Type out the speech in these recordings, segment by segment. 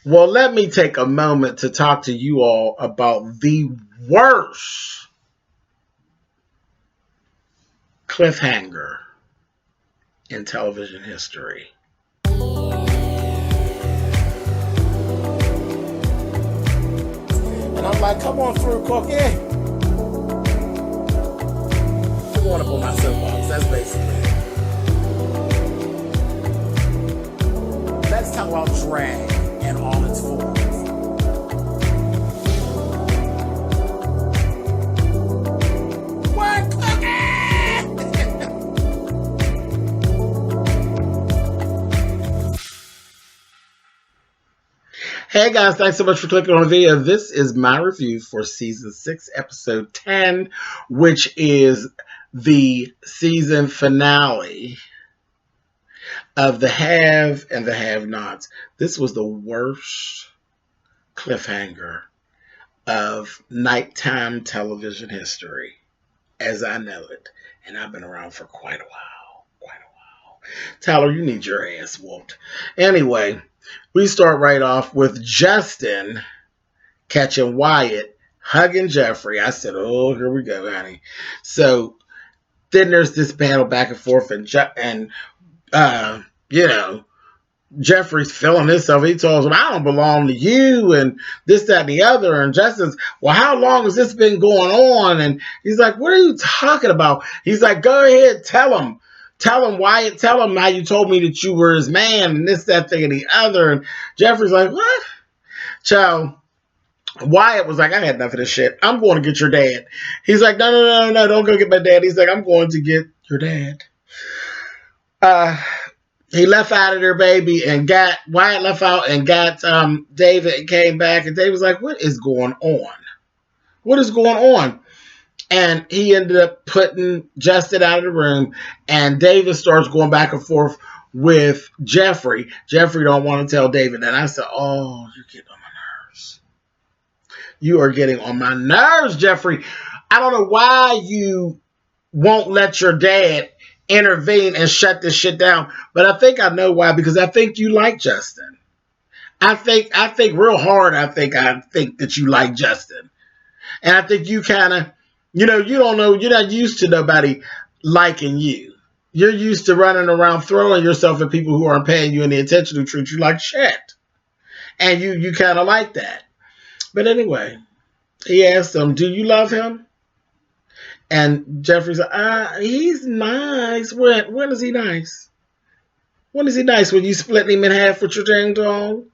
Well, let me take a moment to talk to you all about the worst cliffhanger in television history. And I'm like, come on through, Cookie. I want to pull my soapbox. That's basically it. Let's talk about drag in all its forms. What, Cookie? Hey guys, thanks so much for clicking on the video. This is my review for season 6, episode 10, which is the season finale of the have and the have-nots. This was the worst cliffhanger of nighttime television history, as I know it. And I've been around for quite a while. Tyler, you need your ass whooped. Anyway, we start right off with Justin catching Wyatt hugging Jeffrey. I said, oh, here we go, honey. So then there's this battle back and forth, and Jeffrey's feeling himself. He tells him, I don't belong to you, and this, that, and the other. And Justin's, well, how long has this been going on? And he's like, what are you talking about? He's like, go ahead, tell him. Tell him, Wyatt, tell him how you told me that you were his man, and this, that, thing, and the other. And Jeffrey's like, what? So Wyatt was like, I had enough of this shit. I'm going to get your dad. He's like, no, don't go get my dad. He's like, I'm going to get your dad. He left out of there, baby, and Wyatt left out and got David and came back. And David was like, what is going on? What is going on? And he ended up putting Justin out of the room, and David starts going back and forth with Jeffrey. Jeffrey don't want to tell David. And I said, oh, you're getting on my nerves. You are getting on my nerves, Jeffrey. I don't know why you won't let your dad intervene and shut this shit down. But I think I know why, because I think you like Justin. I think real hard, I think that you like Justin. And I think you kind of, you don't know, you're not used to nobody liking you. You're used to running around throwing yourself at people who aren't paying you any attention, who treat you like shit. And you kind of like that. But anyway, he asked him, do you love him? And Jeffrey's like, he's nice. When is he nice? When is he nice? When you split him in half with your ding dong?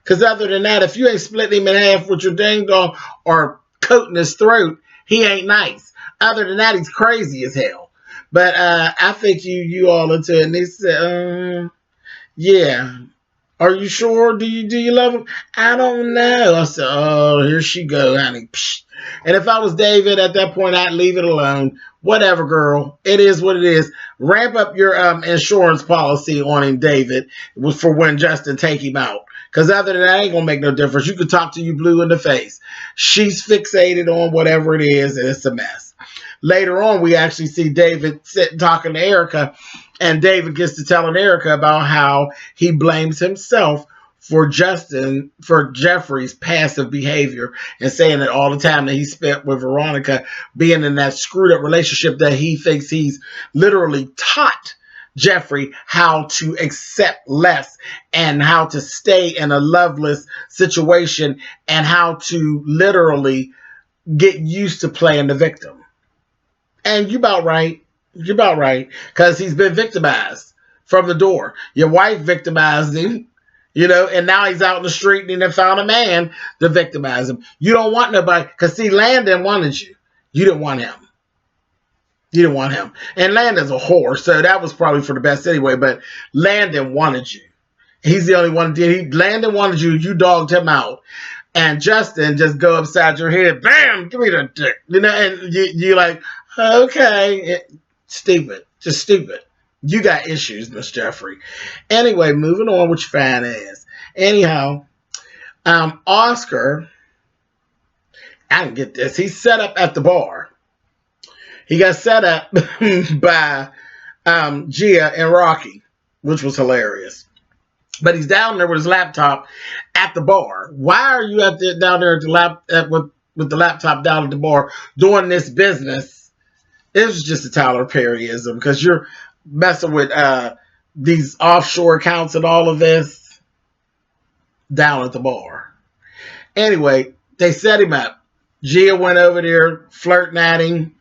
Because other than that, if you ain't splitting him in half with your ding dong or coating his throat, he ain't nice. Other than that, he's crazy as hell. But I think you all into it. And he said, yeah. Are you sure? Do you love him? I don't know. I said, oh, here she go, honey. Psh. And if I was David at that point, I'd leave it alone. Whatever, girl. It is what it is. Ramp up your insurance policy on him, David, for when Justin take him out. Because other than that, ain't going to make no difference. You could talk to you blue in the face. She's fixated on whatever it is, and it's a mess. Later on, we actually see David sitting talking to Erica, and David gets to telling Erica about how he blames himself for Jeffrey's passive behavior, and saying that all the time that he spent with Veronica being in that screwed up relationship, that he thinks he's literally taught Jeffrey how to accept less and how to stay in a loveless situation and how to literally get used to playing the victim. And you're about right. You're about right. Because he's been victimized from the door. Your wife victimized him, and now he's out in the street and he found a man to victimize him. You don't want nobody. Because see, Landon wanted you. You didn't want him. You didn't want him. And Landon's a whore, so that was probably for the best anyway. But Landon wanted you. He's the only one who did. Landon wanted you. You dogged him out. And Justin just go upside your head. Bam! Give me the dick. And you're like, okay. Stupid. Just stupid. You got issues, Miss Jeffrey. Anyway, moving on with your fine ass. Anyhow, Oscar, I didn't get this. He's set up at the bar. He got set up by Gia and Rocky, which was hilarious. But he's down there with his laptop at the bar. Why are you down there with the laptop down at the bar doing this business? It was just a Tyler Perryism because you're messing with these offshore accounts and all of this down at the bar. Anyway, they set him up. Gia went over there flirting at him.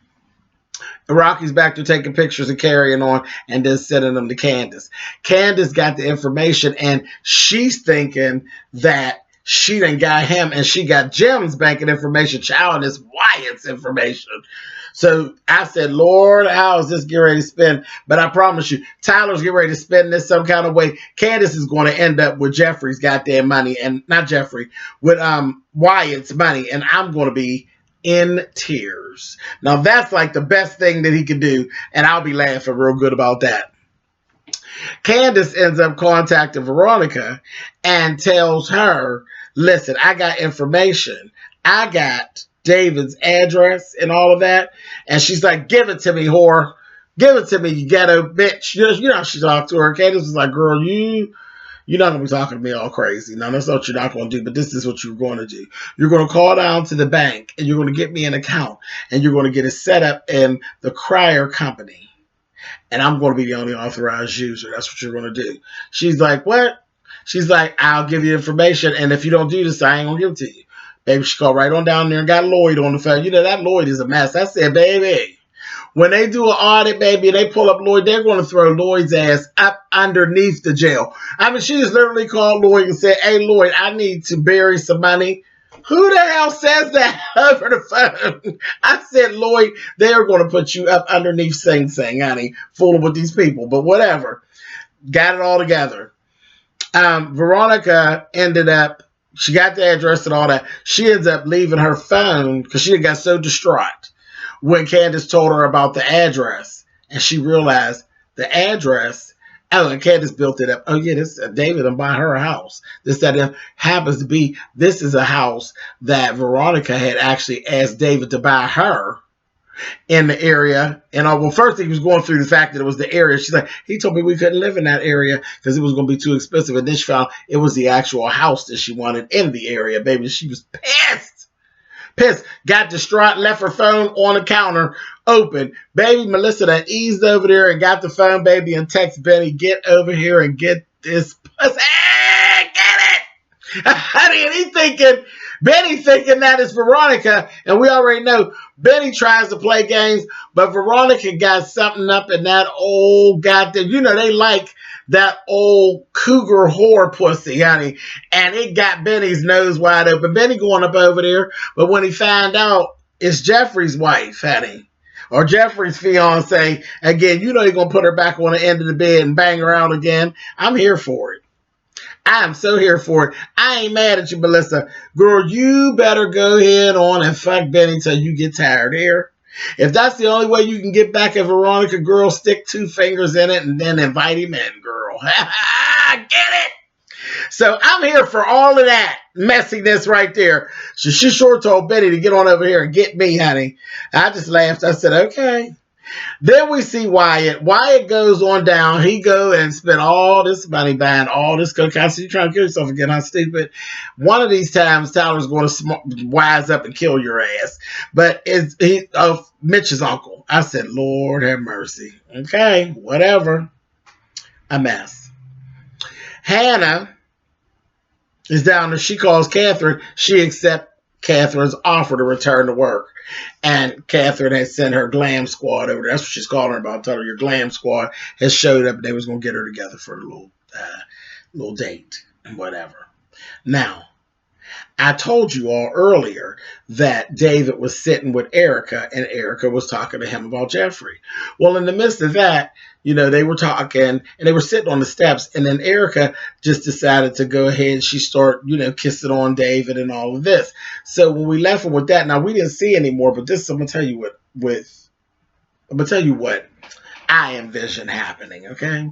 Rocky's back there taking pictures and carrying on and then sending them to Candace. Candace got the information and she's thinking that she done got him and she got Jim's banking information, Chow and his Wyatt's information. So I said, Lord, how is this getting ready to spend? But I promise you, Tyler's getting ready to spend this some kind of way. Candace is going to end up with Jeffrey's goddamn money and not Jeffrey, with Wyatt's money. And I'm going to be in tears. Now that's like the best thing that he could do, and I'll be laughing real good about that. Candace ends up contacting Veronica and tells her, listen, I got information. I got David's address and all of that. And she's like, give it to me, whore. Give it to me, you ghetto bitch. You know how she talked to her. Candace was like, girl, you're not going to be talking to me all crazy. Now, that's what you're not going to do, but this is what you're going to do. You're going to call down to the bank, and you're going to get me an account, and you're going to get it set up in the Crier Company, and I'm going to be the only authorized user. That's what you're going to do. She's like, what? She's like, I'll give you information, and if you don't do this, I ain't going to give it to you. Baby, she called right on down there and got Lloyd on the phone. You know, that Lloyd is a mess. I said, baby, when they do an audit, baby, and they pull up Lloyd, they're going to throw Lloyd's ass up underneath the jail. I mean, she just literally called Lloyd and said, hey, Lloyd, I need to bury some money. Who the hell says that over the phone? I said, Lloyd, they are going to put you up underneath Sing Sing, honey, fooling with these people. But whatever. Got it all together. Veronica ended up, she got the address and all that. She ends up leaving her phone because she got so distraught when Candace told her about the address, and she realized the address, oh, and Candace built it up. Oh, yeah, this David and buy her a house. That happens to be, this is a house that Veronica had actually asked David to buy her in the area. And well, first he was going through the fact that it was the area. She's like, he told me we couldn't live in that area because it was going to be too expensive. And then she found it was the actual house that she wanted in the area, baby. She was pissed, got distraught, left her phone on the counter open. Baby Melissa that eased over there and got the phone, baby, and text Benny, get over here and get this pussy. Get it. I mean, Benny thinking that is Veronica, and we already know Benny tries to play games, but Veronica got something up in that old goddamn, you know, they like that old cougar whore pussy, honey, and it got Benny's nose wide open. Benny going up over there, but when he found out it's Jeffrey's wife, honey, or Jeffrey's fiance, again, you know he's going to put her back on the end of the bed and bang her out again. I'm here for it. I am so here for it. I ain't mad at you, Melissa. Girl, you better go ahead on and fuck Benny till you get tired here. If that's the only way you can get back at Veronica, girl, stick 2 fingers in it and then invite him in, girl. Get it? So I'm here for all of that messiness right there. So she sure told Benny to get on over here and get me, honey. I just laughed. I said, okay. Then we see Wyatt. Wyatt goes on down. He go and spend all this money buying all this cocaine. So you trying to kill yourself again, huh, stupid? One of these times, Tyler's going to wise up and kill your ass. But it's Mitch's uncle. I said, Lord have mercy. Okay, whatever. A mess. Hannah is down there. She calls Catherine. She accepts Catherine's offer to return to work. And Catherine has sent her glam squad over there. That's what she's calling her about. Tell her your glam squad has showed up and they was going to get her together for a little date and whatever. Now, I told you all earlier that David was sitting with Erica and Erica was talking to him about Jeffrey. Well, in the midst of that, you know, they were talking and they were sitting on the steps, and then Erica just decided to go ahead and she started, you know, kissing on David and all of this. So when we left him with that, now we didn't see anymore, but this I'm gonna tell you what I envision happening, okay?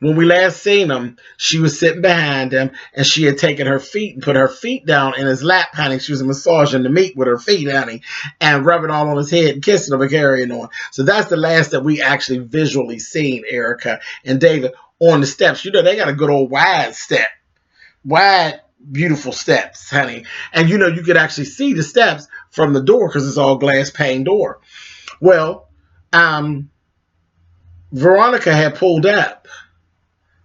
When we last seen him, she was sitting behind him and she had taken her feet and put her feet down in his lap, honey. She was massaging the meat with her feet, honey, and rubbing all on his head and kissing him and carrying on. So that's the last that we actually visually seen Erica and David on the steps. You know, they got a good old wide step. Wide, beautiful steps, honey. And you know, you could actually see the steps from the door because it's all glass pane door. Well, Veronica had pulled up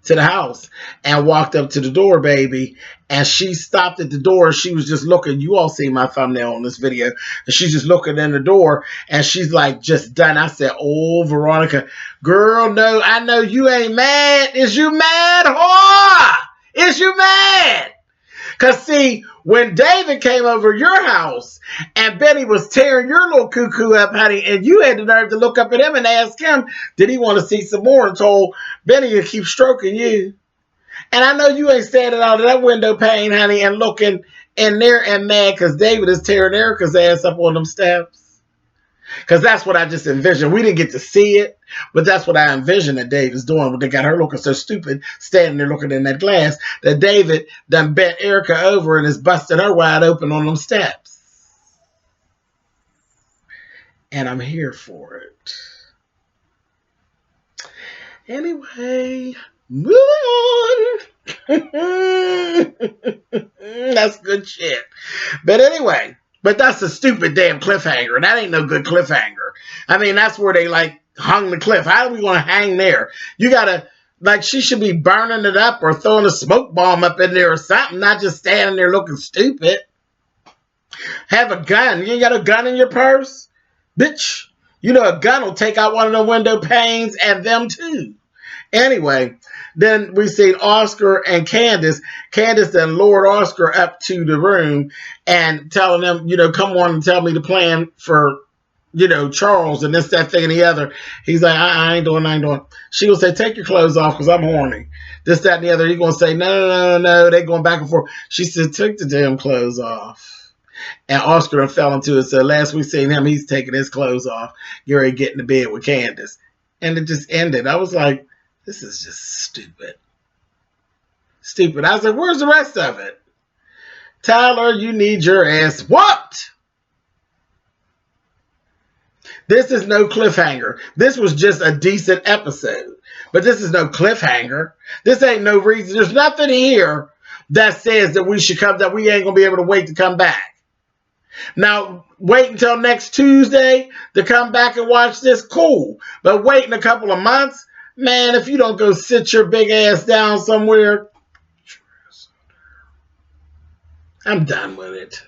to the house and walked up to the door, baby. And she stopped at the door. She was just looking. You all see my thumbnail on this video. And she's just looking in the door. And she's like, just done. I said, oh, Veronica, girl, no, I know you ain't mad. Is you mad, whore? Is you mad? Because, see, when David came over your house and Betty was tearing your little cuckoo up, honey, and you had the nerve to look up at him and ask him, did he want to see some more, and told Betty to keep stroking you. And I know you ain't standing out of that window pane, honey, and looking in there and mad because David is tearing Erica's ass up on them steps. Because that's what I just envisioned. We didn't get to see it, but that's what I envisioned that David's doing. But they got her looking so stupid, standing there looking in that glass, that David done bent Erica over and is busting her wide open on them steps. And I'm here for it. Anyway, moving on. That's good shit. But anyway. But that's a stupid damn cliffhanger. And that ain't no good cliffhanger. I mean, that's where they, like, hung the cliff. How are we going to hang there? You got to, like, she should be burning it up or throwing a smoke bomb up in there or something. Not just standing there looking stupid. Have a gun. You ain't got a gun in your purse? Bitch, you know a gun will take out one of the window panes and them too. Anyway, then we seen Oscar and Candace. Candace then lured Oscar up to the room and telling them, you know, come on and tell me the plan for, you know, Charles and this, that, thing, and the other. He's like, I ain't doing. She will say, take your clothes off because I'm horny. This, that, and the other. He's going to say, no. They going back and forth. She said, take the damn clothes off. And Oscar fell into it. So last we seen him, he's taking his clothes off. You're ready to get in the bed with Candace. And it just ended. I was like, this is just stupid. Stupid. I was like, where's the rest of it? Tyler, you need your ass whooped. This is no cliffhanger. This was just a decent episode. But this is no cliffhanger. This ain't no reason. There's nothing here that says that we should come, that we ain't going to be able to wait to come back. Now, wait until next Tuesday to come back and watch this, cool. But waiting a couple of months, man, if you don't go sit your big ass down somewhere, I'm done with it.